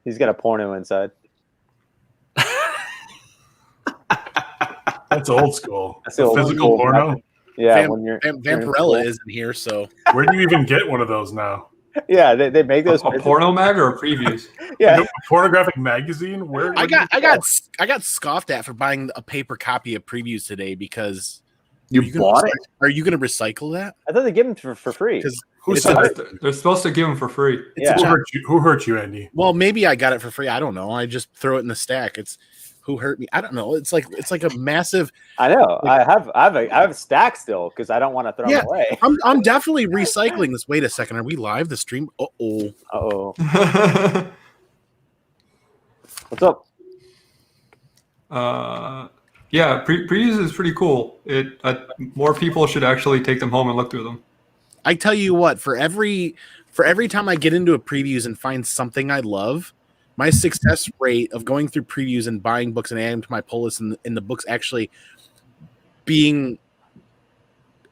He's got a porno inside. That's old school. That's the old physical school porno. method. Yeah, Vampirella isn't here, so where do you even get one of those now? Yeah, they make those a porno mag or a previews. Yeah, a pornographic magazine. Where I got scoffed at for buying a paper copy of previews today because you bought it. Are you going to recycle that? I thought they give them for free. Who said they're supposed to give them for free? Yeah. Who hurt you, Andy? Well, maybe I got it for free. I don't know. I just throw it in the stack. It's who hurt me. I don't know. It's like a massive. I know. Like, I have a stack still because I don't want to throw them away. I'm definitely recycling this. Wait a second. Are we live? The stream? Uh-oh. What's up? Yeah, previews is pretty cool. More people should actually take them home and look through them. I tell you what, for every time I get into a previews and find something I love, my success rate of going through previews and buying books and adding to my pull list and the books actually being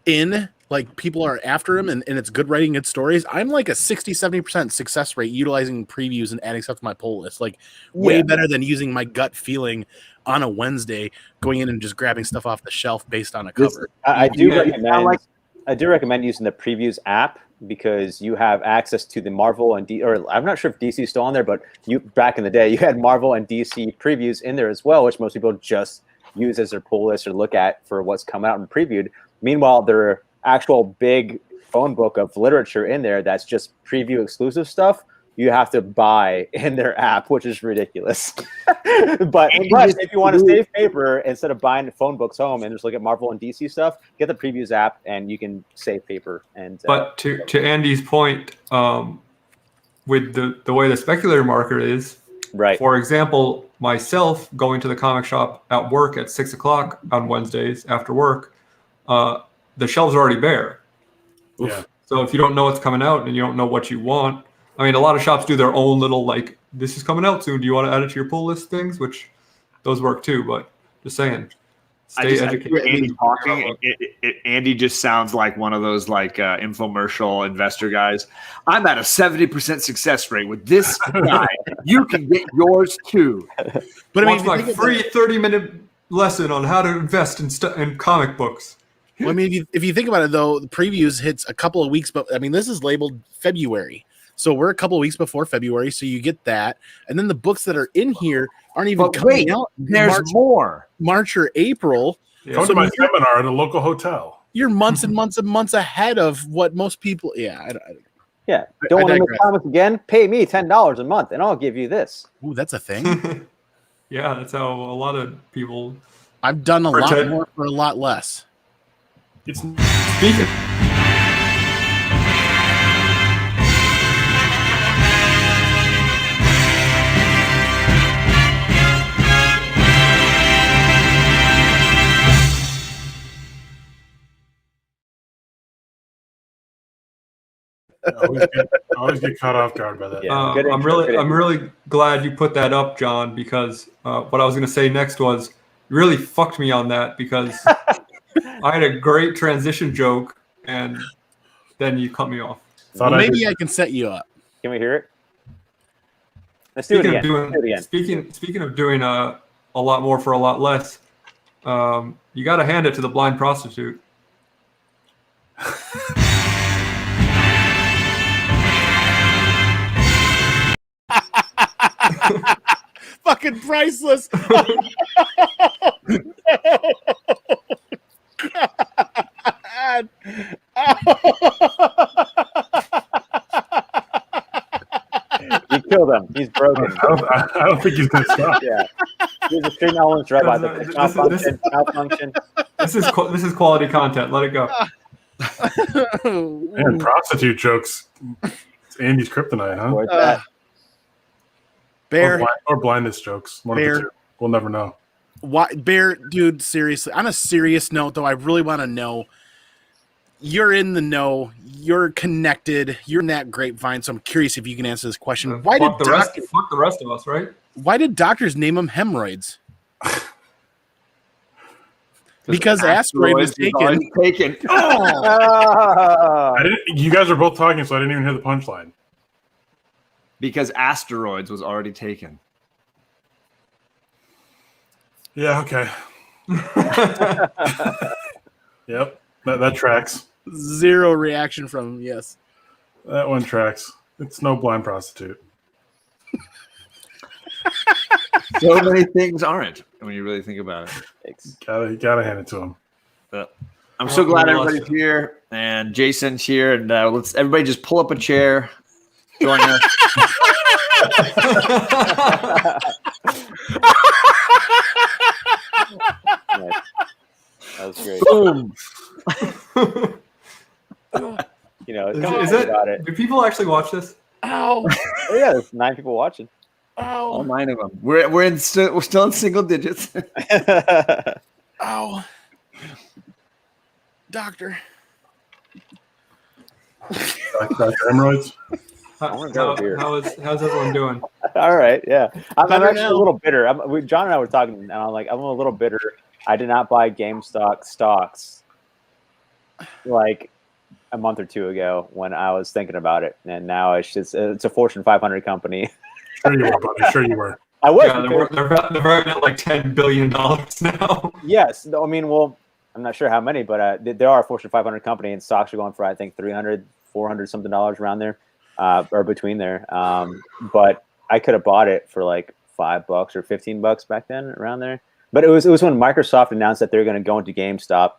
in, like people are after them and it's good writing, good stories. I'm like a 60-70% success rate utilizing previews and adding stuff to my pull list. Like way better than using my gut feeling on a Wednesday, going in and just grabbing stuff off the shelf based on a cover. I do recommend using the previews app because you have access to the Marvel and or I'm not sure if DC is still on there, but back in the day you had Marvel and DC previews in there as well, which most people just use as their pull list or look at for what's coming out and previewed. Meanwhile, there are actual big phone book of literature in there that's just preview exclusive stuff you have to buy in their app, which is ridiculous. but if you want to save paper, instead of buying phone books home and just look at Marvel and DC stuff, get the previews app and you can save paper. And but to Andy's point, with the way the speculator market is, right? For example, myself going to the comic shop at work at 6 o'clock on Wednesdays after work, the shelves are already bare. Yeah. So if you don't know what's coming out and you don't know what you want, I mean, a lot of shops do their own little, like, this is coming out soon. Do you want to add it to your pull list things? Which those work too, but just saying. Stay educated. Andy talking. Andy just sounds like one of those like infomercial investor guys. I'm at a 70% success rate with this guy. You can get yours too. But I mean, my free 30-minute lesson on how to invest in comic books. Well, I mean, if you think about it, though, the previews hits a couple of weeks, but I mean, this is labeled February. So we're a couple of weeks before February, so you get that. And then the books that are in here aren't even coming out. There's more. March or April. Yeah. Come to my seminar at a local hotel. You're months and months and months ahead of what most people. Yeah. Don't want to make comics again? Pay me $10 a month, and I'll give you this. Ooh, that's a thing. Yeah, that's how a lot of people. I've done a lot more for a lot less. It's speaking. always get caught off guard by that. Yeah, I'm really glad you put that up, John, because what I was going to say next was you really fucked me on that because I had a great transition joke and then you cut me off. Well, maybe I can set you up. Can we hear it? Let's do it again. Speaking of doing a lot more for a lot less, you got to hand it to the blind prostitute. Fucking priceless. God. You killed him. He's broken. I don't think he's going to stop. Yeah. He's a stream element right by the malfunction. This is quality content. Let it go. Man, prostitute jokes. It's Andy's kryptonite, huh? Bear or blindness jokes. One of the two. We'll never know. Why, Bear, dude? Seriously, on a serious note, though, I really want to know. You're in the know. You're connected. You're in that grapevine. So I'm curious if you can answer this question. Fuck the rest of us, right? Why did doctors name them hemorrhoids? Because asteroid was taken. Oh. You guys were both talking, so I didn't even hear the punchline. Because Asteroids was already taken. Yeah, okay. Yep, that tracks. Zero reaction from him. Yes. That one tracks. It's no blind prostitute. So many things aren't when you really think about it. Gotta hand it to him. But I'm so glad everybody's here, and Jason's here, and let's everybody just pull up a chair, join us. Nice. That was great. Boom. You know, Is it? about it. Do people actually watch this? Ow! Oh, yeah, there's 9 people watching. All Ow! 9 of them. We're still in single digits. Ow! Doctor. Dr. Hemorrhoids. How's everyone doing? All right, yeah. I'm Better actually now. a little bitter. John and I were talking, and I'm like, I'm a little bitter. I did not buy GameStop stocks like a month or 2 ago when I was thinking about it, and now it's a Fortune 500 company. Sure you were, buddy. Sure you were. I was. Yeah, they're valued at like $10 billion now. Yes, I mean, well, I'm not sure how many, but there are a Fortune 500 company, and stocks are going for I think 300, 400 something dollars around there, or between there. But I could have bought it for like $5 or $15 back then, around there. But it was when Microsoft announced that they're going to go into GameStop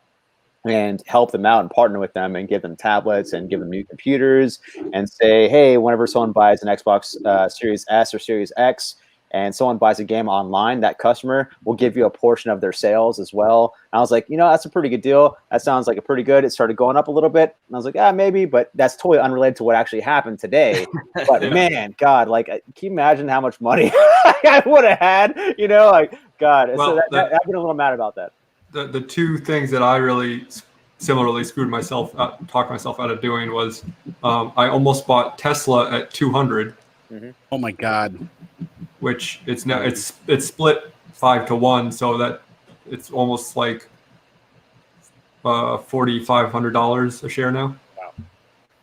and help them out and partner with them and give them tablets and give them new computers and say, hey, whenever someone buys an Xbox Series S or Series X and someone buys a game online, that customer will give you a portion of their sales as well. And I was like, that's a pretty good deal. That sounds like a pretty good. It started going up a little bit. And I was like, maybe, but that's totally unrelated to what actually happened today. But man, God, like, can you imagine how much money I would have had? Like, God. Well, so I've been a little mad about that. The 2 things that I really similarly talked myself out of doing was I almost bought Tesla at 200. Oh my God. Which it's split 5-1, so that it's almost like $4,500 a share now. Wow.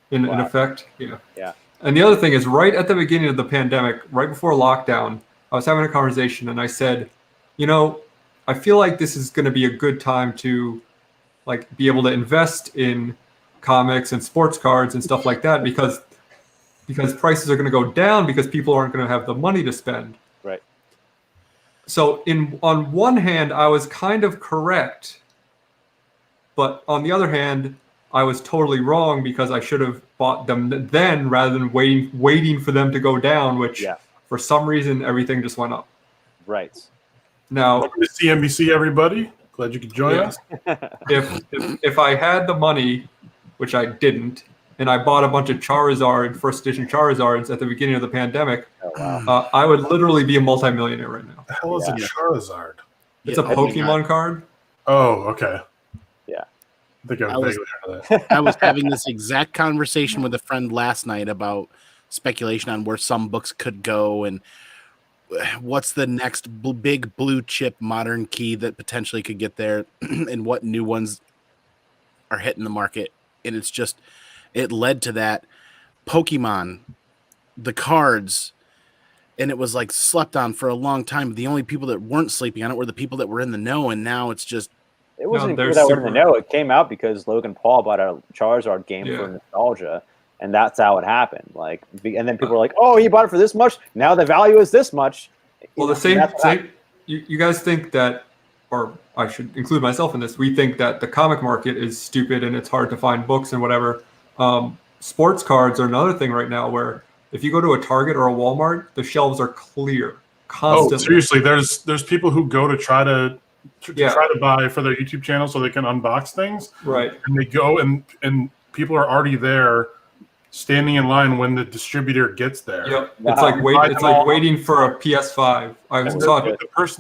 In effect, yeah. Yeah. And the other thing is, right at the beginning of the pandemic, right before lockdown, I was having a conversation and I said, I feel like this is going to be a good time to like be able to invest in comics and sports cards and stuff like that because prices are going to go down because people aren't going to have the money to spend. Right. So on one hand, I was kind of correct, but on the other hand, I was totally wrong because I should have bought them then rather than waiting for them to go down, which for some reason everything just went up. Right. Now, Welcome to CNBC, everybody. Glad you could join us. If I had the money, which I didn't, and I bought a bunch of Charizard, first edition Charizards at the beginning of the pandemic, I would literally be a multimillionaire right now. What the hell is a Charizard? It's a Pokemon card. Oh, okay. Yeah. I think I was vaguely heard of that. I was having this exact conversation with a friend last night about speculation on where some books could go and what's the next big blue chip modern key that potentially could get there and what new ones are hitting the market. And it led to that Pokemon, the cards, and it was like slept on for a long time. The only people that weren't sleeping on it were the people that were in the know. And now it's just, it wasn't people that were in the know. It came out because Logan Paul bought a Charizard game for nostalgia. And that's how it happened. Like, and then people were like, "Oh, he bought it for this much. Now the value is this much." Well, the same. You guys think that, or I should include myself in this. We think that the comic market is stupid and it's hard to find books and whatever. Sports cards are another thing right now where if you go to a Target or a Walmart, the shelves are clear constantly. Oh, seriously, there's people who go to try to buy for their YouTube channel so they can unbox things. Right. And they go and people are already there, standing in line when the distributor gets there. Yep. Wow. It's like waiting for a PS5.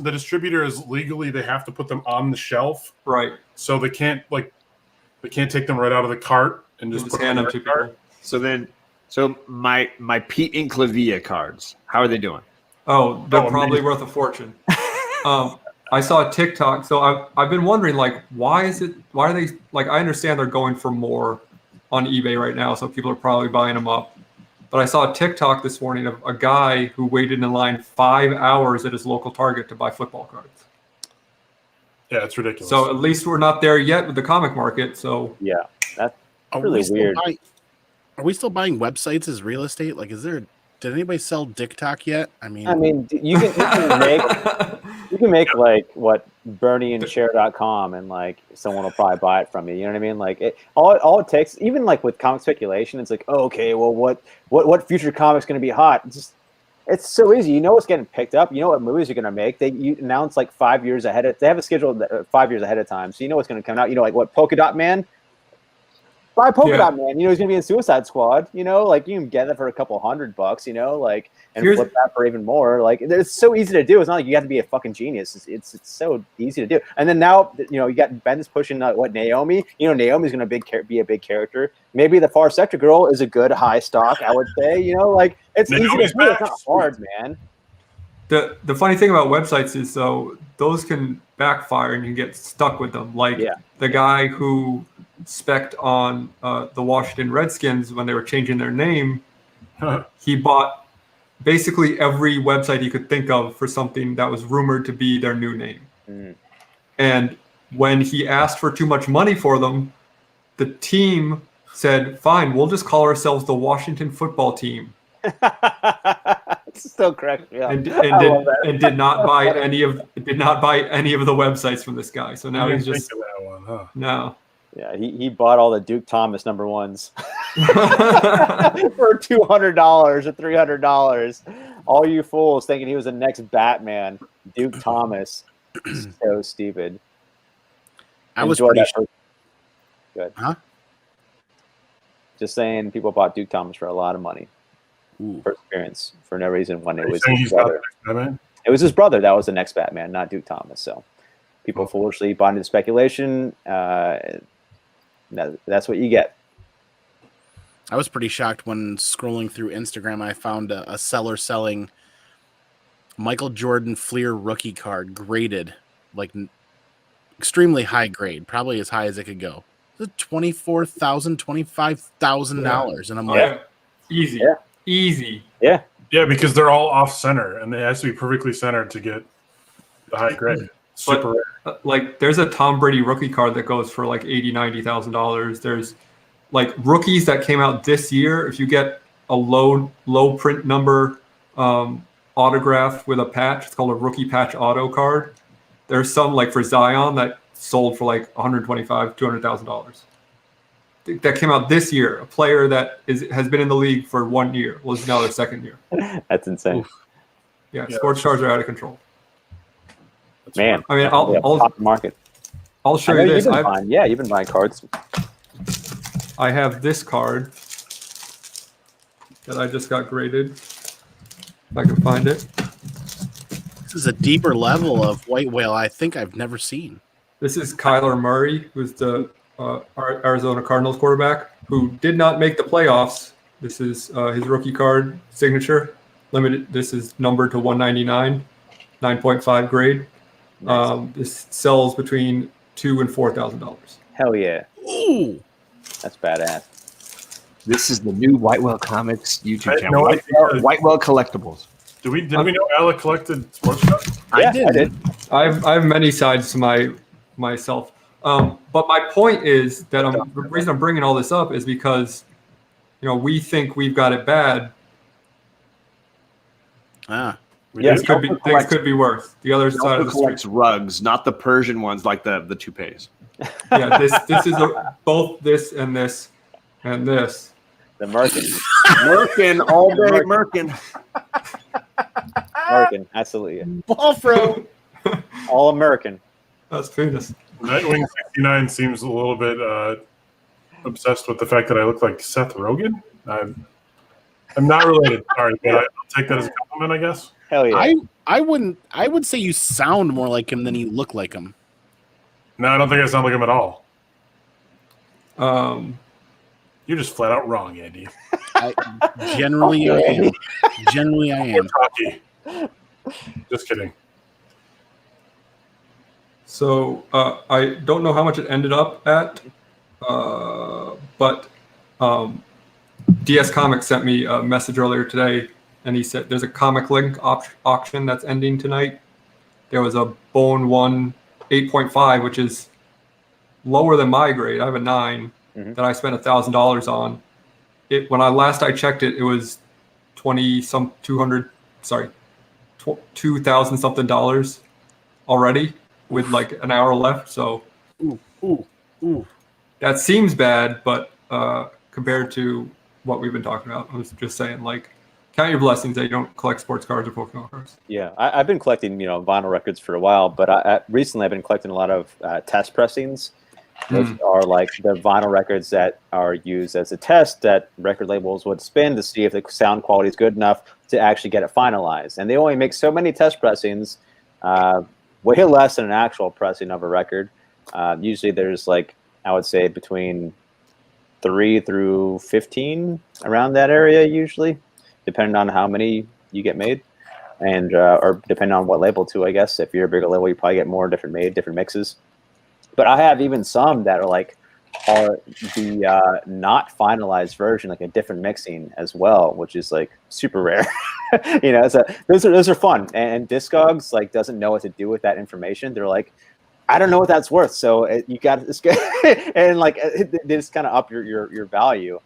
The distributor is legally, they have to put them on the shelf. Right. So they can't take them right out of the cart and just put hand them to people. So my Pete and Clavia cards, how are they doing? Oh, they're probably worth a fortune. I saw a TikTok. So I've been wondering, like, why are they, like, I understand they're going for more on eBay right now, so people are probably buying them up. But I saw a TikTok this morning of a guy who waited in line 5 hours at his local Target to buy football cards. Yeah, it's ridiculous. So at least we're not there yet with the comic market. So Yeah, that's Are really we still weird. Are we still buying websites as real estate? Like, did anybody sell TikTok yet? I mean, you can make like what BernieandShare.com and like someone will probably buy it from you. You know what I mean? Like all it takes, even like with comic speculation, it's like, oh, okay, well, what future comic's going to be hot? It's so easy. You know what's getting picked up. You know what movies are going to make. You announce like 5 years ahead. They have it scheduled 5 years ahead of time, so you know what's going to come out. You know, like what Polka Dot Man. Buy Polka Dot Man. You know he's going to be in Suicide Squad. You know, like you can get that for a couple $100. You know, like and flip that for even more. Like it's so easy to do. It's not like you have to be a fucking genius. It's so easy to do. And then now you got Bendis pushing Naomi. You know Naomi's going to be a big character. Maybe the Far Sector girl is a good high stock. I would say. You know, like it's easy to do. It's not hard, man. The funny thing about websites is though those can backfire and you get stuck with them. Like the guy who spec'd on the Washington Redskins when they were changing their name, he bought basically every website he could think of for something that was rumored to be their new name. And when he asked for too much money for them, the team said, "Fine, we'll just call ourselves the Washington Football Team." It's still correct. Yeah. And did not buy any of the websites from this guy. So now he's just think of that one, huh? No. Yeah, he bought all the Duke Thomas number ones for $200 or $300. All you fools thinking he was the next Batman, Duke Thomas. So stupid. I was pretty good. Huh? Just saying, people bought Duke Thomas for a lot of money. For experience, for no reason. When it was his brother. It was his brother that was the next Batman, not Duke Thomas. So people foolishly bought into speculation. That's what you get. I was pretty shocked when scrolling through Instagram. I found a seller selling Michael Jordan Fleer rookie card graded, like extremely high grade, probably as high as it could go. It's $24,000, $25,000, and I'm like, easy. Yeah, because they're all off center, and it has to be perfectly centered to get the high grade. Super rare. Like there's a Tom Brady rookie card that goes for like $80,000-$90,000. There's like rookies that came out this year. If you get a low print number autograph with a patch, it's called a rookie patch auto card. There's some like for Zion that sold for like $125,000-$200,000. That came out this year. A player that has been in the league for 1 year. Well, it's now their second year. That's insane. Yeah, sports cards are out of control. Man, I mean, I'll market. I'll show you this. You've been buying cards. I have this card that I just got graded. If I can find it. this is a deeper level of white whale I think I've never seen. This is Kyler Murray, who's the Arizona Cardinals quarterback, who did not make the playoffs. This is his rookie card signature. Limited. This is numbered to 199, 9.5 grade. Nice. This sells between $2,000 and $4,000. Hell yeah! Ooh, that's badass. This is the new White Whale Comics YouTube channel. No White Whale Collectibles. Did we know Alec collected sports cards? Yeah, I did. I have many sides to myself. But my point is that the reason I'm bringing all this up is because, we think we've got it bad. Things could be worse. The other side of the street collects rugs, not the Persian ones like the toupees. Yeah, this is both this and this and this. The Merkin. Merkin, all day Merkin. Merkin, absolutely. ball throw. All American. That's penis. Nightwing 69 seems a little bit obsessed with the fact that I look like Seth Rogen. I'm not related, sorry, but I'll take that as a compliment, I guess. Hell yeah. I would say you sound more like him than you look like him. No, I don't think I sound like him at all. You're just flat out wrong, Andy. Generally, I am. Generally, I am. Cocky. Just kidding. So I don't know how much it ended up at, but DS Comics sent me a message earlier today, and he said there's a Comic Link auction that's ending tonight. There was a Bone 1 8.5, which is lower than my grade. I have a 9 that I spent $1,000 on. When I checked it, it was $2,000 something already with like an hour left. So that seems bad, but compared to what we've been talking about, I was just saying, like, count your blessings that you don't collect sports cards or Pokemon cards. Yeah, I've been collecting, vinyl records for a while, but recently I've been collecting a lot of test pressings. Those are like the vinyl records that are used as a test that record labels would spin to see if the sound quality is good enough to actually get it finalized. And they only make so many test pressings, way less than an actual pressing of a record. Usually there's like, I would say between 3 through 15 around that area usually, depending on how many you get made. And or depending on what label too, I guess. If you're a bigger label, you probably get more different mixes. But I have even some that are the not finalized version, like a different mixing as well, which is like super rare. Those are fun. And Discogs doesn't know what to do with that information. They're like, I don't know what that's worth, so you got this guy, and they just kind of up your value,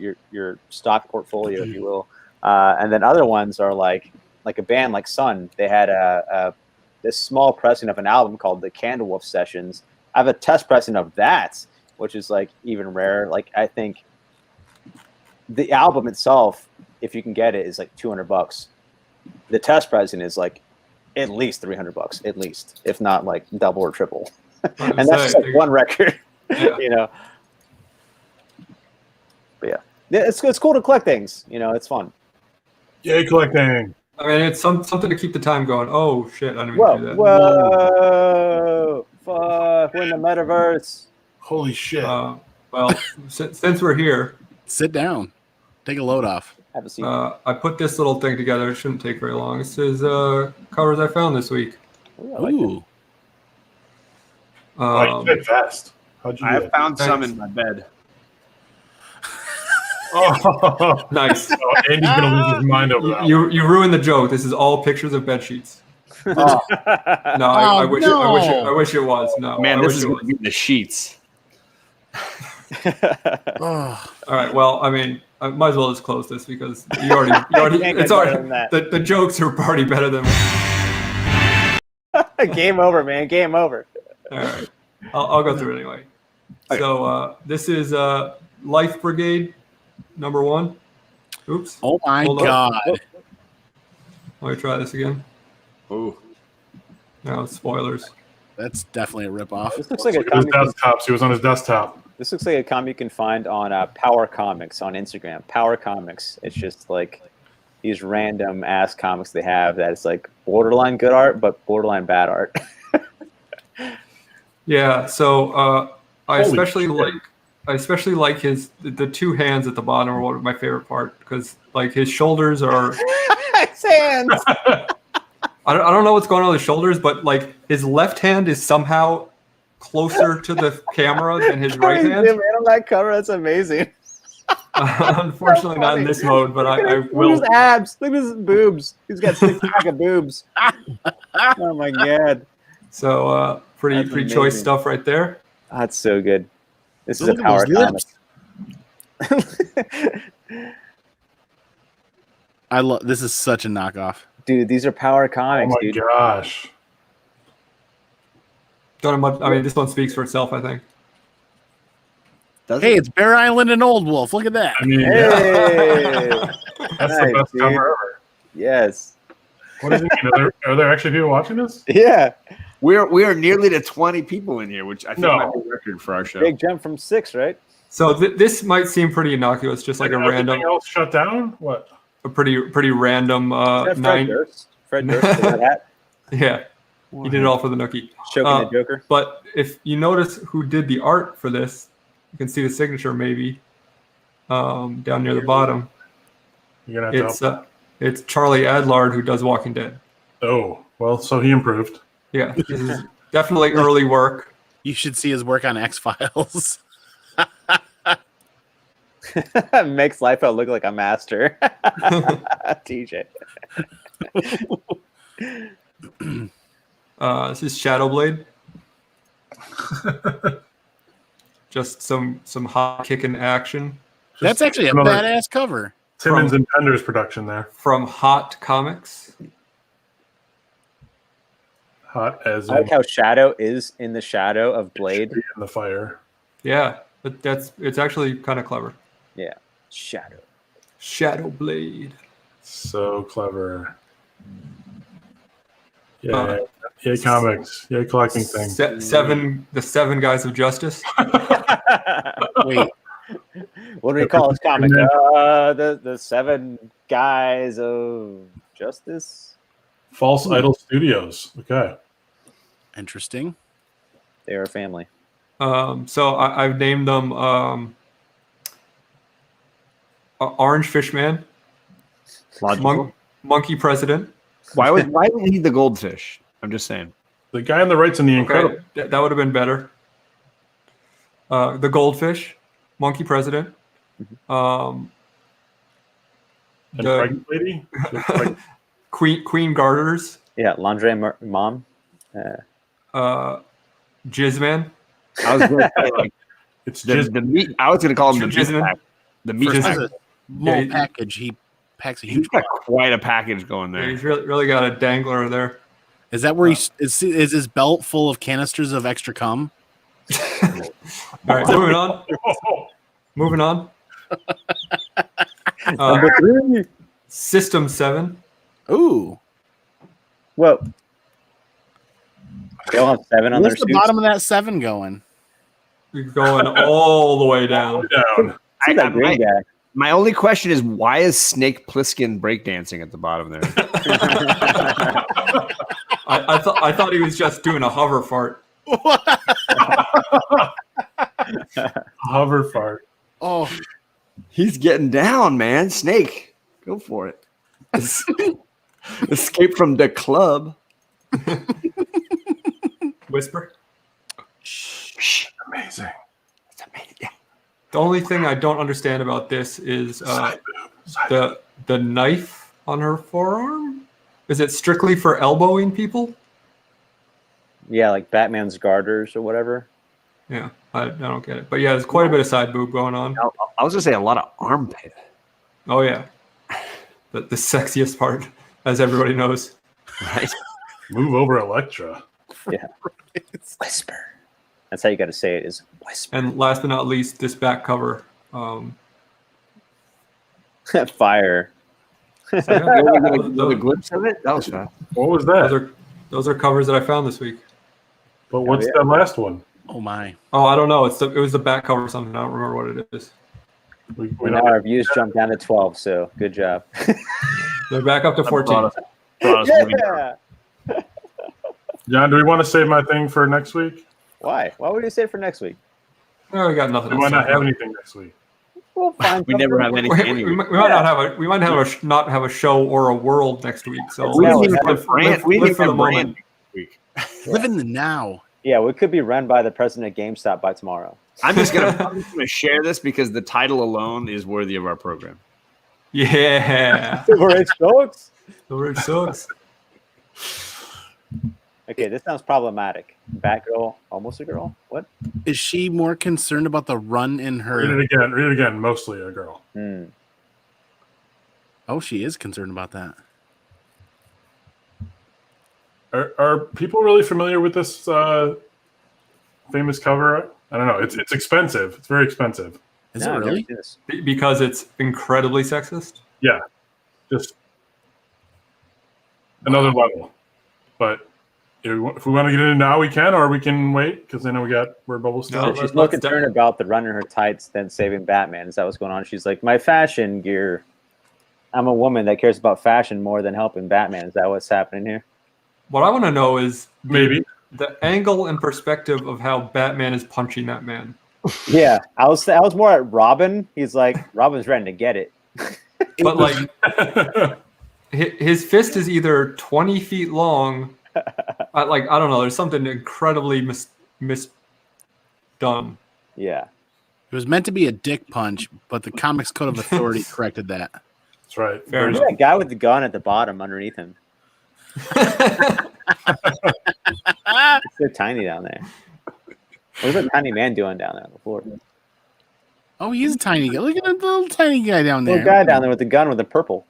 your stock portfolio, if you will. And then other ones are like a band like Sun. They had this small pressing of an album called the Candlewolf Sessions. I have a test pressing of that, which is like even rare. Like, I think the album itself, if you can get it, is like $200. The test pressing is like at least $300, at least, if not like double or triple. And that's just like one record, Yeah. But yeah, it's cool to collect things. It's fun. Yay, collecting. I mean, it's something to keep the time going. Oh shit! I didn't mean to do that. Whoa! Fuck! We're in the metaverse. Holy shit! Well, since we're here, Sit down. Take a load off. Have a seat. I put this little thing together. It shouldn't take very long. This is covers I found this week. Ooh, I like Ooh. You did fast. How'd you do I that? found some in my bed. Oh, Nice. oh, Andy's gonna lose his mind over that. You ruined the joke. This is all pictures of bed sheets. No, I wish it was. No, Man, I this wish is it going was. to be the sheets. Oh, All right. Well, I mean, I might as well just close this because you already Can't get it's better already than that. the jokes are already better than. Game over, man. Game over. All right. I'll go through it anyway. Okay. So this is Life Brigade number 1. Oops. oh my Hold up. God. Let me try this again. Ooh. No spoilers. That's definitely a ripoff. This looks like a Look at his comic. desktop. He was on his desktop. This looks like a comic you can find on Power Comics on Instagram. Power Comics. It's just like these random ass comics they have that is like borderline good art, but borderline bad art. Yeah. So I Holy especially shit. like the two hands at the bottom are one of my favorite part because like his shoulders are. Hands. I don't know what's going on with his shoulders, but like his left hand is somehow closer to the camera than his right hand. Man, on that cover, that's amazing. Unfortunately, not in this mode, but I Look at will. his abs. Look at his boobs. He's got 6 pack of boobs. Oh my God. So pretty That's choice amazing. stuff right there. That's so good. This is Look a at Power those Comic. lips. This is such a knockoff. Dude, these are Power Oh Comics, my dude. gosh. Don't have much. I mean, this one speaks for itself, I think. Does Hey, it? it's Bear Island and Old Wolf. Look at that. I mean, Hey. that's the Nice, best dude. cover ever. Yes. What does it mean? Are there actually people watching this? Yeah. We are nearly to 20 people in here, which I think No. might be a record for our show. Big jump from 6, right? So this might seem pretty innocuous, just like a Everything random, else shut down? What? a pretty random Is that Fred 9. Durst? Fred Durst with that hat? Yeah, he did it all for the nookie. Choking the Joker? But if you notice who did the art for this, you can see the signature maybe down near the bottom. You're gonna have to It's Charlie Adlard who does Walking Dead. Oh, well, so he improved. Yeah, this is definitely early work. You should see his work on X-Files. Makes Liefeld look like a master. TJ. This is Shadowblade. Just some hot kicking action That's actually a another badass cover. Timmons and Pender's production there. from Hot Comics. Hot as I like in how Shadow is in the shadow of Blade. in the fire. Yeah, it's actually kind of clever. Yeah, Shadow. Shadowblade. So clever. Yeah, yay comics. Yay collecting things. The seven guys of justice. Wait, What do we call this comic? And The 7 guys of justice. False Idol Studios. Okay. interesting. They are a family. So I've named them Orange Fishman, Logical. Monkey President. Why didn't he the goldfish? I'm just saying. The guy on the right's in the Incredible. Okay, that would have been better. The Goldfish, Monkey President. And The pregnant lady. Queen Garters. Yeah, Laundry Mom. Jizzman. I was going to say like It's the, just the meat. I was going to call him the meat Jizzman. pack. The meat First, pack. as a small Yeah, package, he packs a He's huge. got quite a package going Yeah, there. he's really got a dangler there. Is that where is his belt full of canisters of extra cum? All right, moving on. Moving on. Number 3. System 7. Ooh, Whoa. They all have 7 on their where's the suits. bottom of that 7 going? You're going all the way down. down. See that green guy. My only question is why is Snake Plissken breakdancing at the bottom there? I thought he was just doing a hover fart. Hover fart. Oh, He's getting down, man. Snake, go for it. Escape from the club. Whisper. Shh. Amazing. It's amazing. The only thing I don't understand about this is Side boob. the knife on her forearm. Is it strictly for elbowing people? Yeah, like Batman's garters or whatever. Yeah, I don't get it. But yeah, there's quite a bit of side boob going on. I was going to say a lot of armpit. Oh yeah, the sexiest part, as everybody knows. Right? Move over, Elektra. Yeah. Whisper. That's how you got to say it, is whisper. And last but not least, this back cover. Fire. The glimpse of it? That was fun. What was that? Those are covers that I found this week. But what's yeah. that last one? oh my! Oh, I don't know. It was the back cover or something. I don't remember what it is. We Now don't- our views jumped down to 12, so good job. They're back up to 14. Yeah. John, do we want to save my thing for next week? Why? Why would you say it for next week? Oh, we got nothing. We else might to not talk have about. anything next week. We'll find We never have something. anything We anyway. might not have a show or a world next week. So We Well, didn't even live- have brand. We live didn't for have the brand moment. next week. Live in the now. Yeah, we could be run by the president of GameStop by tomorrow. I'm just gonna share this because the title alone is worthy of our program. Yeah, We're rich folks. the word sucks. Okay, this sounds problematic. Batgirl, almost a girl. What? Is she more concerned about the run in Read her? it again. Read it again. Mostly a girl. Hmm. Oh, she is concerned about that. Are people really familiar with this famous cover? I don't know. It's expensive. It's very expensive. Is No, it I've never really? seen this. Because it's incredibly sexist. Yeah, just another level. But if we want to get into it now, we can, or we can wait because I know we got word bubble No, still. So let's- she's more let's concerned about the run in her tights than saving Batman. Is that what's going on? She's like, my fashion gear. I'm a woman that cares about fashion more than helping Batman. Is that what's happening here? What I want to know is Maybe. the angle and perspective of how Batman is punching that man. Yeah, I was more at Robin. He's like, Robin's ready to get it. But like his fist is either 20 feet long. I don't know. There's something incredibly misdone. Yeah. It was meant to be a dick punch, but the Comics Code of Authority corrected that. That's right. Fair Look enough. at that guy with the gun at the bottom underneath him. It's so tiny down there. What's that tiny man doing down there on the floor? Oh, he's a tiny guy. Look at the little tiny guy down there. Little guy down there with the gun with the purple.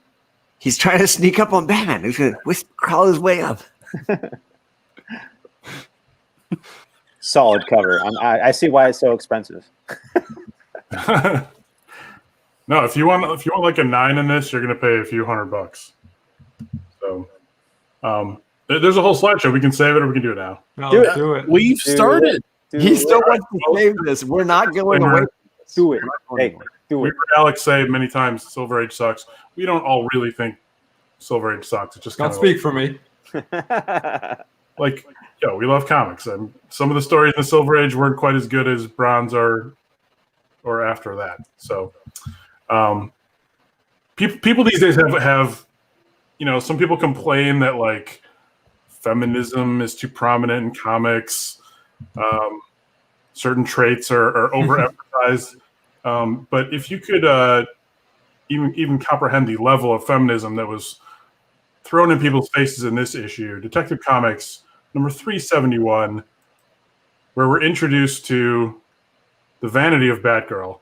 He's trying to sneak up on Batman. He's going to crawl his way up. Solid cover. I see why it's so expensive. No, if you want like a 9 in this, you're gonna pay a few $100. So, there's a whole slideshow. We can save it, or we can do it now. No, Do let's it. do it. We've started. He still wants to save this. We're not going away. Do it. Hey, do We it. heard Alex say many times, Silver Age sucks. We don't all really think Silver Age sucks. It's just kind Don't of speak for me. like, yo, we love comics, and some of the stories in the Silver Age weren't quite as good as Bronze or after that. So, people these days have some people complain that like feminism is too prominent in comics. Certain traits are overemphasized. But if you could even comprehend the level of feminism that was thrown in people's faces in this issue, Detective Comics number 371, where we're introduced to the vanity of Batgirl.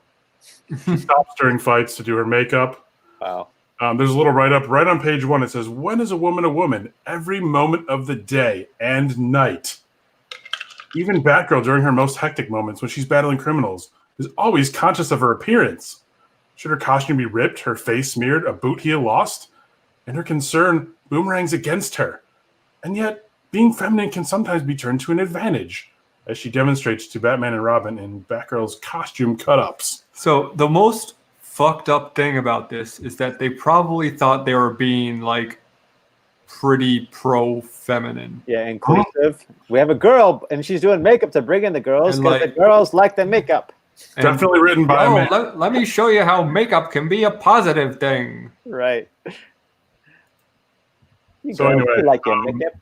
She stops during fights to do her makeup. Wow. There's a little write-up right on page 1. It says, "When is a woman a woman? Every moment of the day and night." Even Batgirl, during her most hectic moments when she's battling criminals, is always conscious of her appearance. Should her costume be ripped, her face smeared, a boot heel lost, and her concern boomerangs against her? And yet, being feminine can sometimes be turned to an advantage, as she demonstrates to Batman and Robin in Batgirl's costume cut-ups. So the most fucked up thing about this is that they probably thought they were being like pretty pro-feminine. Yeah, inclusive. We have a girl, and she's doing makeup to bring in the girls And, because like- the girls like the makeup. And, Definitely written by a "Oh, man. let me show you how makeup can be a positive thing." Right. You So girls, anyway, you like your makeup.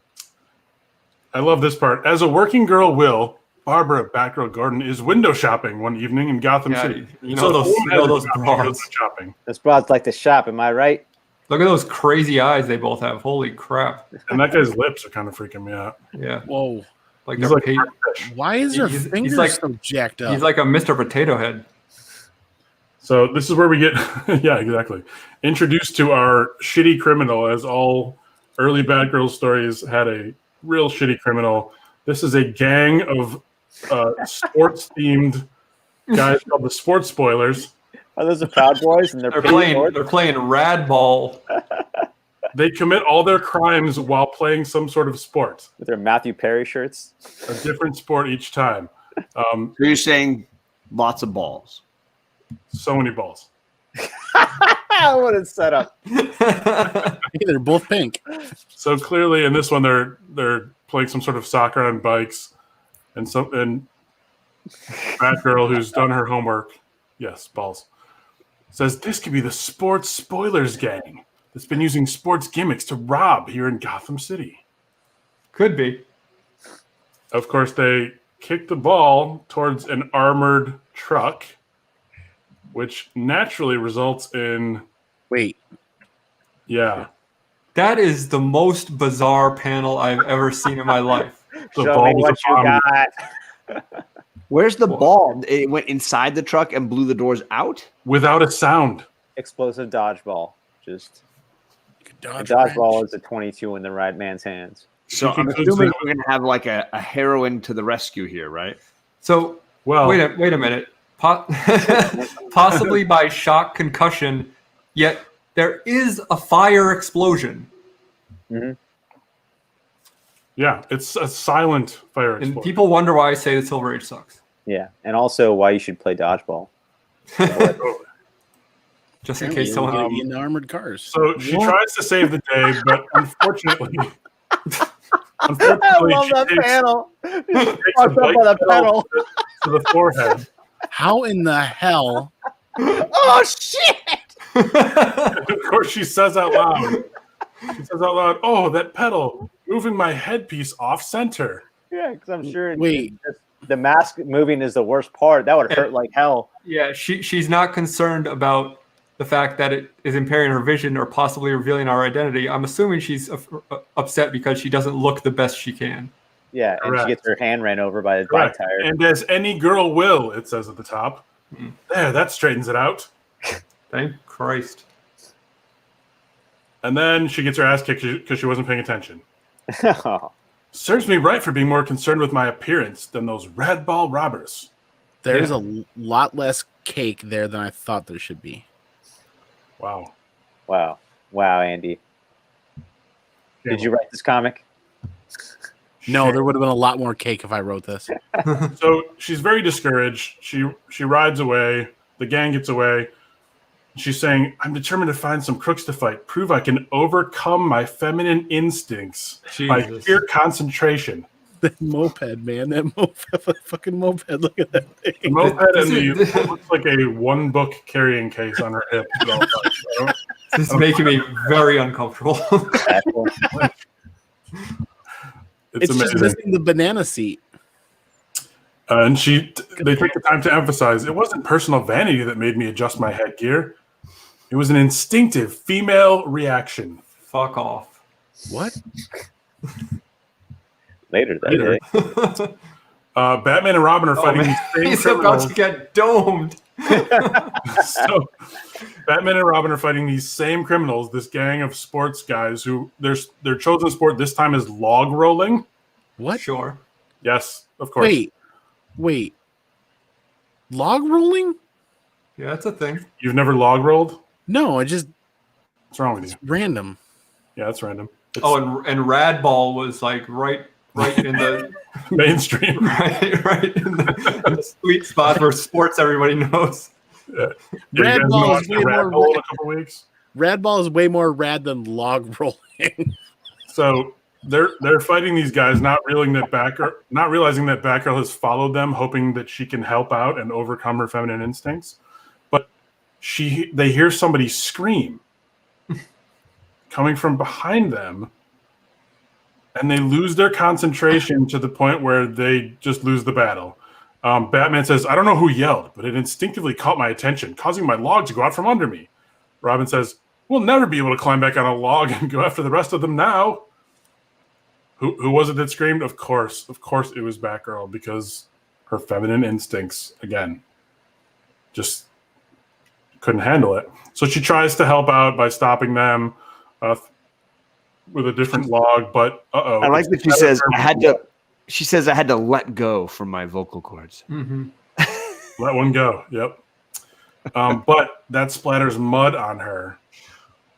I love this part. As a working girl will, Barbara Batgirl Gordon is window shopping one evening in Gotham Yeah, City. you know So those- the woman you know has a those job, she broads. goes shopping. Those broads like to shop, am I right? Look at those crazy eyes they both have. Holy crap. And that guy's lips are kind of freaking me out. Yeah. Whoa. Like He's they're like paid. Why is her He's fingers like- so jacked up? He's like a Mr. Potato Head. So this is where we get, yeah, exactly, introduced to our shitty criminal, as all early Batgirl stories had a real shitty criminal. This is a gang of sports-themed guys called the Sports Spoilers. Are those the Proud Boys? And they're They're playing Radball. They commit all their crimes while playing some sort of sport, with their Matthew Perry shirts. a different sport each time. So you're saying lots of balls. So many balls. What a setup. Hey, they're both pink. So clearly, in this one, they're playing some sort of soccer on bikes, and Batgirl, who's done her homework, yes, balls, says this could be the Sports Spoilers gang that's been using sports gimmicks to rob here in Gotham City. Could be. Of course, they kick the ball towards an armored truck, which naturally results in Wait. yeah. That is the most bizarre panel I've ever seen in my life. The Show ball me was what a you bomb. got. Where's the ball? It went inside the truck and blew the doors out? Without a sound. Explosive dodgeball. Just a Dodge dodgeball wrench. is a 22 in the right man's hands. So He I'm concludes assuming that- we're going to have like a heroine to the rescue here, right? So Well, wait a minute. Possibly by shock concussion, yet there is a fire explosion. yeah, it's a silent fire And explosion. people wonder why I say the Silver Age sucks. Yeah, and also why you should play dodgeball. Just in case someone Maybe in the armored cars. So she tries to save the day, but unfortunately, I love she that takes, panel. takes a Fucked up bike on the pedal pedal. to the forehead. How in the hell? Oh shit! Of course, she says out loud, "Oh, that pedal moving my headpiece off center." Yeah, because I'm sure. Wait. The mask moving is the worst part. That would hurt like hell. Yeah, she's not concerned about the fact that it is impairing her vision or possibly revealing our identity. I'm assuming she's upset because she doesn't look the best she can. Yeah, and Correct. she gets her hand ran over by a bike tire. And as any girl will, it says at the top. There, that straightens it out. Thank Christ. And then she gets her ass kicked because she wasn't paying attention. Serves me right for being more concerned with my appearance than those radball robbers. There's a lot less cake there than I thought there should be. Wow. Wow, Andy. Did you write this comic? No, there would have been a lot more cake if I wrote this. So she's very discouraged. She rides away. The gang gets away. She's saying, I'm determined to find some crooks to fight, prove I can overcome my feminine instincts by sheer concentration. That moped, man. That fucking moped. Look at that thing. The moped and what looks like a one-book carrying case on her hip. This is making me very uncomfortable. It's just missing the banana seat. And they take the time to emphasize, it wasn't personal vanity that made me adjust my headgear. It was an instinctive female reaction. Fuck off. What? Later that day. Batman and Robin are fighting these same He's criminals. about to get domed. So, Batman and Robin are fighting these same criminals, this gang of sports guys who their chosen sport this time is log rolling. What? Sure. Yes, of course. Wait. Log rolling? Yeah, that's a thing. You've never log rolled? No, What's wrong with you? random. Yeah, that's random. It's and Radball was like right in the mainstream. right in the sweet spot for sports everybody knows. Yeah. Radball is way more Radball in a couple weeks. Radball is way more rad than log rolling. So they're fighting these guys, not realizing that Batgirl has followed them, hoping that she can help out and overcome her feminine instincts. But they hear somebody scream coming from behind them, and they lose their concentration to the point where they just lose the battle. Batman says, I don't know who yelled, but it instinctively caught my attention, causing my log to go out from under me. Robin says, we'll never be able to climb back on a log and go after the rest of them now. Who was it that screamed? Of course it was Batgirl, because her feminine instincts, again, just couldn't handle it. So she tries to help out by stopping them with a different log, but I like that she says I had to let go from my vocal cords. Mm-hmm. Let one go. Yep. But that splatters mud on her,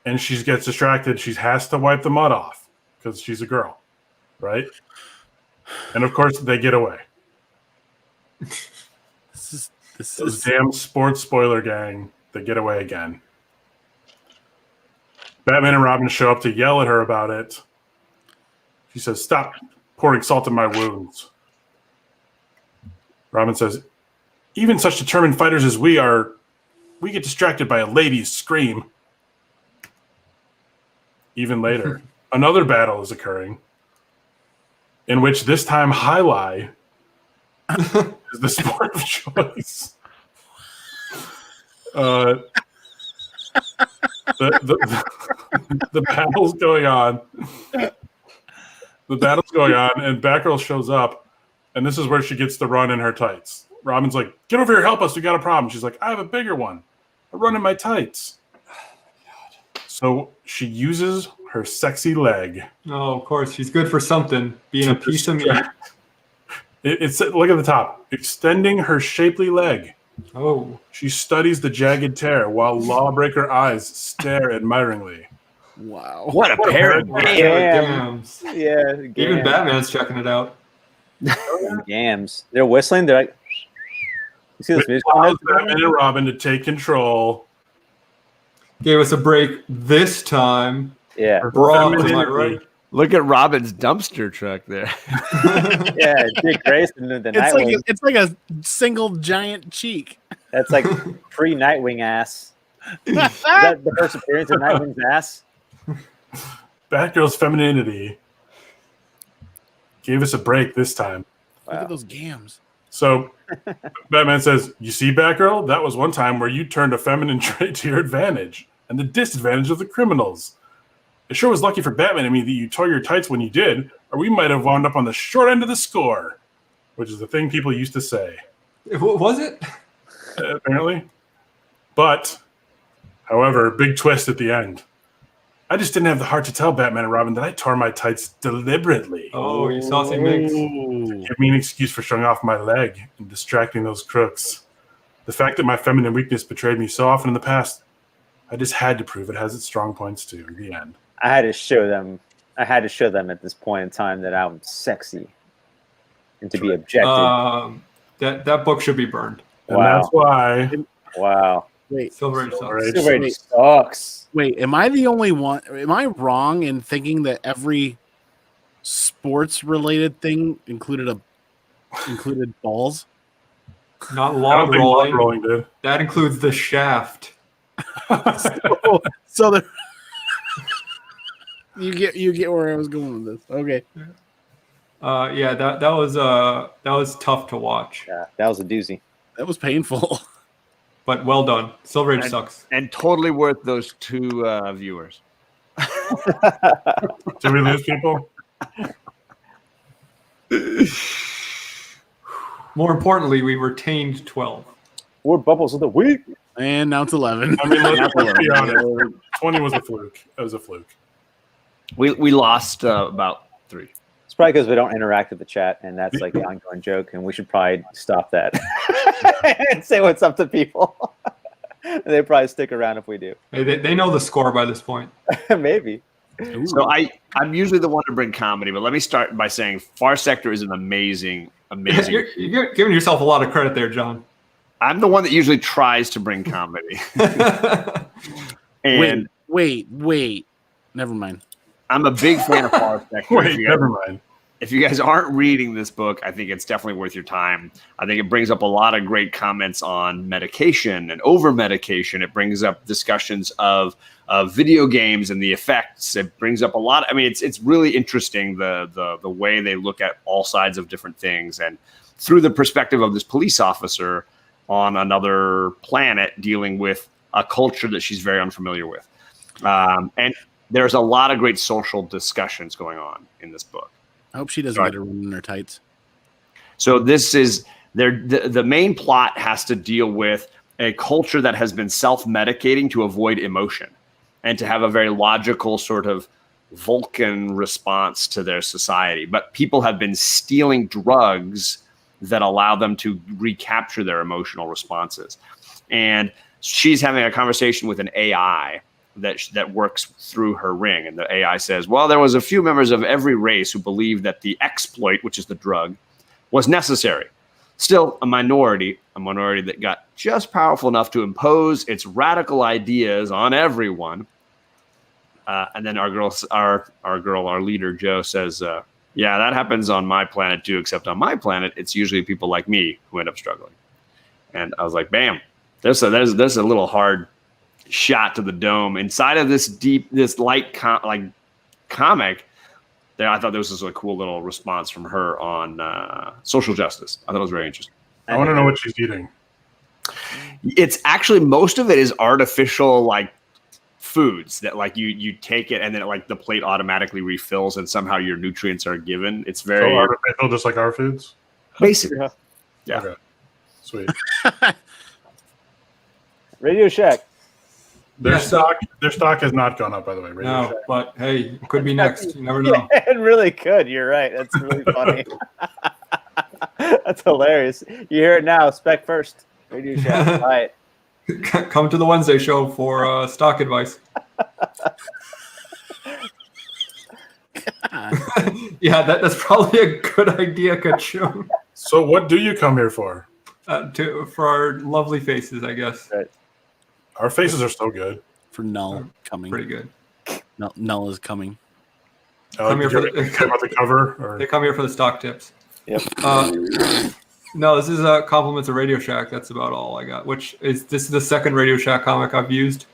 and she gets distracted. She has to wipe the mud off because she's a girl. Right? And of course they get away. Those damn sports spoiler gang, they get away again. Batman and Robin show up to yell at her about it. She says, stop pouring salt in my wounds. Robin says, even such determined fighters as we are, we get distracted by a lady's scream. Even later, another battle is occurring, in which this time Highlight is the sport of choice. The battle's going on. The battle's going on, and Batgirl shows up, and this is where she gets to run in her tights. Robin's like, get over here, help us, we got a problem. She's like, I have a bigger one. I run in my tights. So she uses her sexy leg. Oh, of course. She's good for something. Being a piece of meat. It's look at the top. Extending her shapely leg. Oh. She studies the jagged tear while lawbreaker eyes stare admiringly. Wow. What a pair of Gams. Yeah. Even Batman's checking it out. Gams. They're whistling. They're like, you see this music? Allows Batman and Robin to take control. Gave us a break this time. Yeah. Broad, am I right? Look at Robin's dumpster truck there. Yeah, Dick Grayson the Nightwing. It's like a single giant cheek. That's like pre-Nightwing ass. Is that the first appearance of Nightwing's ass? Batgirl's femininity gave us a break this time. Look at those gams. So Batman says, "You see, Batgirl, that was one time where you turned a feminine trait to your advantage and the disadvantage of the criminals. It sure was lucky for Batman and me that you tore your tights when you did, or we might have wound up on the short end of the score," which is the thing people used to say. Was it? Apparently. But, however, big twist at the end. "I just didn't have the heart to tell Batman and Robin that I tore my tights deliberately. Oh, you saucy minx. Give me an excuse for showing off my leg and distracting those crooks. The fact that my feminine weakness betrayed me so often in the past, I just had to prove it has its strong points too." In the end. I had to show them at this point in time that I'm sexy and to be objective. That book should be burned. And that's why. Wow. Wait, Silver Age sucks. Silver Age sucks. wait, am I the only one? Am I wrong in thinking that every sports-related thing included balls? Not I don't log think rolling. log rolling did. That includes the shaft. So there, you get where I was going with this. Okay. Yeah, that was tough to watch, Yeah, that was a doozy. That was painful. but well done. Silver Age sucks. And totally worth those 2 viewers. Did we lose people? More importantly, we retained 12. We're bubbles of the week. And now it's 11. I mean, let's be honest. 20 was a fluke. It was a fluke. We lost about 3. It's probably because we don't interact with the chat, and that's like the ongoing joke, and we should probably stop that and say what's up to people. They probably stick around if we do. Hey, they know the score by this point. Maybe. Ooh. So I'm usually the one to bring comedy, but let me start by saying Far Sector is an amazing. You're giving yourself a lot of credit there, John. I'm the one that usually tries to bring comedy. And Wait. Never mind. I'm a big fan of Far Sector. Wait, never mind. If you guys aren't reading this book, I think it's definitely worth your time. I think it brings up a lot of great comments on medication and over-medication. It brings up discussions of video games and the effects. It brings up a lot. I mean, it's really interesting the way they look at all sides of different things, and through the perspective of this police officer on another planet dealing with a culture that she's very unfamiliar with. And there's a lot of great social discussions going on in this book. I hope she doesn't get a run in her tights. So this is the main plot has to deal with a culture that has been self-medicating to avoid emotion and to have a very logical sort of Vulcan response to their society. But people have been stealing drugs that allow them to recapture their emotional responses. And she's having a conversation with an AI that works through her ring. And the AI says, well, there was a few members of every race who believed that the exploit, which is the drug, was necessary. Still a minority that got just powerful enough to impose its radical ideas on everyone. And then our leader, Joe, says, yeah, that happens on my planet too, except on my planet, it's usually people like me who end up struggling. And I was like, bam, there's a little hard shot to the dome inside of this light comic. There, I thought this was a cool little response from her on social justice. I thought it was very interesting. I want to know what she's eating. It's actually, most of it is artificial, like foods that like you take it and then like the plate automatically refills and somehow your nutrients are given. It's very artificial, just like our foods. Basically, yeah. Okay. Sweet. Radio Shack. Their stock has not gone up, by the way. Radio No, Shack. but hey, it could be next. You never know. It really could. You're right. That's really funny. That's hilarious. You hear it now. Spec first. Radio Shack. All right. Come to the Wednesday show for stock advice. Yeah, that's probably a good idea, Kachung. So what do you come here for? For our lovely faces, I guess. Right. Our faces are so good. For Null coming. Pretty good. Null is coming. Come here for about the cover? Or? They come here for the stock tips. Yep. No, this is compliments of Radio Shack. That's about all I got. This is the second Radio Shack comic I've used.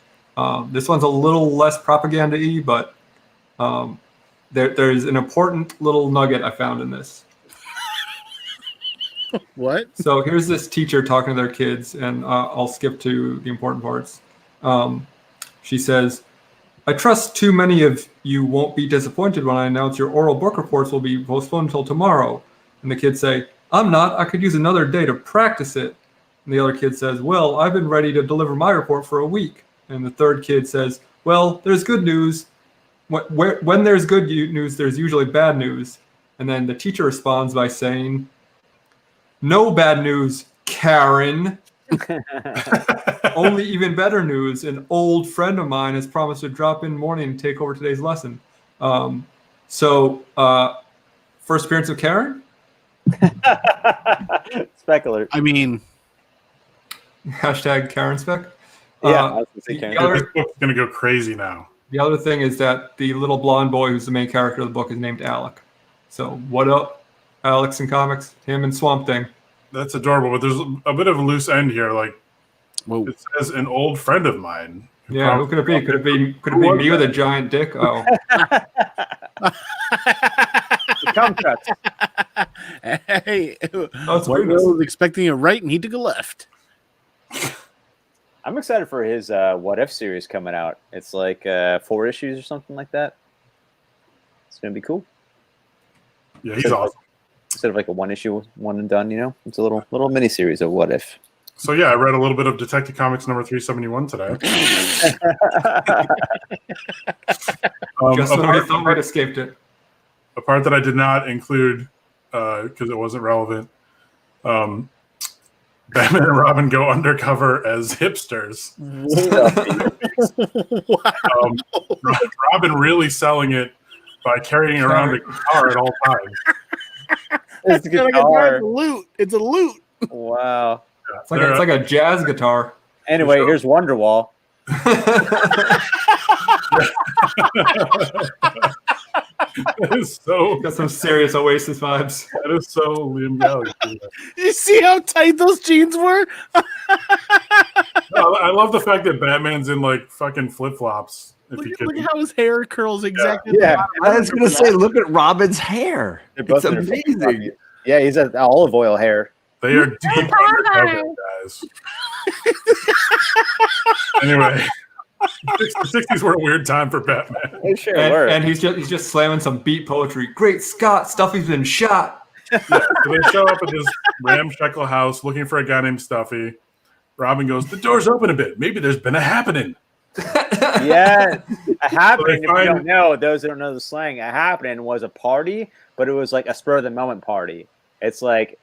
This one's a little less propaganda-y, but there's an important little nugget I found in this. What? So here's this teacher talking to their kids, and I'll skip to the important parts. She says, I trust too many of you won't be disappointed when I announce your oral book reports will be postponed until tomorrow. And the kids say, I'm not. I could use another day to practice it. And the other kid says, well, I've been ready to deliver my report for a week. And the third kid says, well, there's good news. When there's good news, there's usually bad news. And then the teacher responds by saying, no bad news, Karen. Only even better news. An old friend of mine has promised to drop in morning and take over today's lesson. So, first appearance of Karen? Specular. I mean, Hashtag Karen spec. Yeah, I was gonna say the Karen. other- This book's gonna go crazy now. The other thing is that the little blonde boy who's the main character of the book is named Alec. So, what up, Alex in comics? Him and Swamp Thing. That's adorable, but there's a bit of a loose end here. Like whoa. it says, an old friend of mine. Yeah, who could it be? Could it be me with a giant dick? Oh, Come cuts. Hey, that's White weird. Will was expecting a right and he took a left. I'm excited for his What If series coming out. It's like 4 issues or something like that. It's gonna be cool. Yeah, he's awesome. Instead of like a 1 issue, one and done. You know, it's a little mini series of What If. So yeah, I read a little bit of Detective Comics number 371 today. Just when we thought we'd escaped it. A part that I did not include because it wasn't relevant. Batman and Robin go undercover as hipsters. Robin really selling it by carrying around a guitar at all times. It's a It's guitar. a loot. It's a loot. Wow. It's like a jazz guitar. Anyway, here's Wonderwall. That is so. Got some serious Oasis vibes. That is so Liam Gallagher. You see how tight those jeans were? I love the fact that Batman's in like fucking flip flops. If you Look could, at how his hair curls exactly. Yeah. I was gonna say, look at Robin's hair. They're both It's in their flip-flops. amazing. Yeah, he's an olive oil hair. they are deep undercover, guys. Anyway, the 60s were a weird time for Batman. They sure were. And he's just slamming some beat poetry. Great Scott, Stuffy's been shot. So they show up at this ramshackle house looking for a guy named Stuffy. Robin goes, "The door's open a bit. Maybe there's been a happening." Yeah, a happening. So If they you find- don't know, those that don't know the slang, a happening was a party, but it was like a spur of the moment party. It's like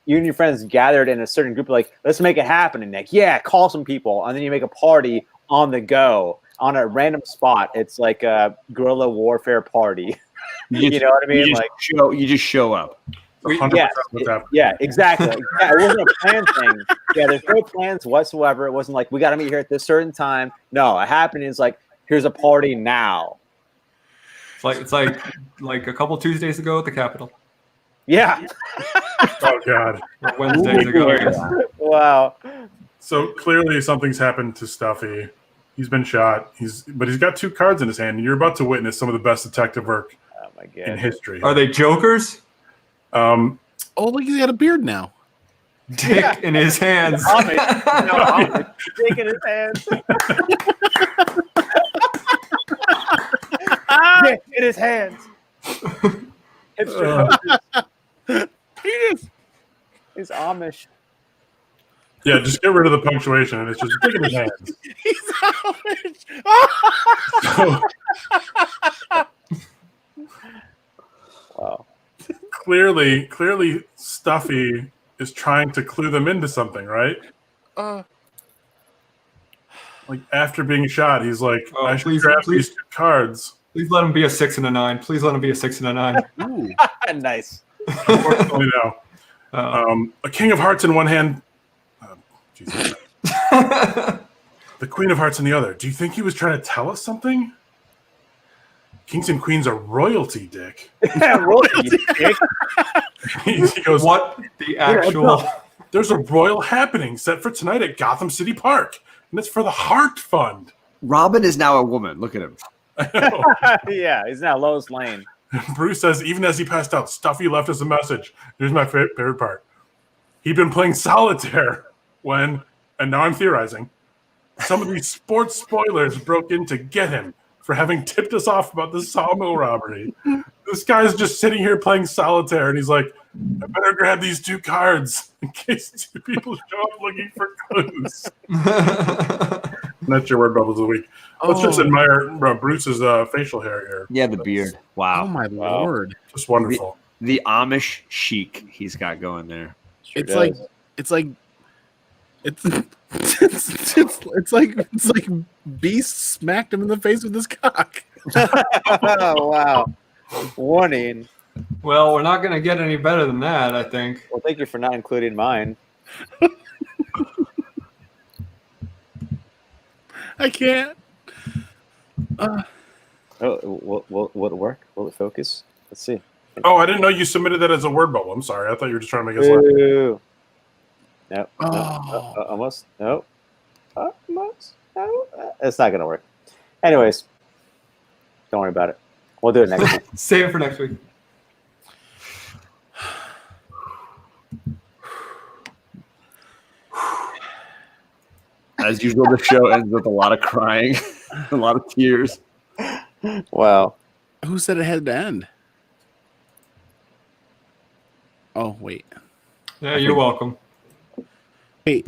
you and your friends gathered in a certain group, like, let's make it happen. And like, yeah, call some people, and then you make a party on the go on a random spot. It's like a guerrilla warfare party. You know what I mean? Like, You just show up. 100% yeah, what's happening. yeah, exactly. Yeah, it wasn't a plan thing. Yeah, there's no plans whatsoever. It wasn't like we got to meet here at this certain time. No, a happening is like, here's a party now. It's like a couple Tuesdays ago at the Capitol. Yeah. Oh god. Or Wednesdays ago, I guess. Wow. So clearly something's happened to Stuffy. He's been shot. But he's got 2 cards in his hand, and you're about to witness some of the best detective work Oh my in god. history. Are they jokers? Oh, look, he's got a beard now. Dick in his hands. Amish. Dick in his hands. Dick in his hands. Hipster Moses. He's Amish. Yeah, just get rid of the punctuation, and it's just dick in his hands. He's Amish. So, Wow. clearly, Stuffy is trying to clue them into something, right? Like after being shot, he's like, Oh, "I should please, grab please. these 2 cards." Please let him be a 6 and a 9. Please let him be a 6 and a 9. Ooh. Nice. Unfortunately, no. A King of Hearts in one hand. Jesus. The Queen of Hearts in the other. Do you think he was trying to tell us something? Kings and queens are royalty, Dick. Royalty, Dick. He goes, What the actual? There's a royal happening set for tonight at Gotham City Park, and it's for the Heart Fund. Robin is now a woman. Look at him. I know. Yeah, he's now Lois Lane. Bruce says, even as he passed out, Stuffy left us a message. Here's my favorite part. he'd been playing solitaire when, and now I'm theorizing, some of these sports spoilers broke in to get him for having tipped us off about the sawmill robbery. This guy's just sitting here playing solitaire, and he's like, I better grab these 2 cards in case 2 people show up looking for clues. That's your word bubbles of the week. Let's just admire Bruce's facial hair here. Yeah, the beard. Wow. Oh my lord! Just wonderful. The Amish chic he's got going there. Sure It's like Beast smacked him in the face with his cock. Oh, wow. Warning. Well, we're not going to get any better than that, I think. Well, thank you for not including mine. I can't. Will it work? Will it focus? Let's see. Oh, I didn't know you submitted that as a word bubble. I'm sorry. I thought you were just trying to make us laugh. Ooh. No. Oh. Almost. No. Almost. No. It's not going to work. Anyways, don't worry about it. We'll do it next week. Save it for next week. As usual, the show ends with a lot of crying, a lot of tears. Wow. Who said it had to end? Oh wait. Yeah, you're welcome. Hey,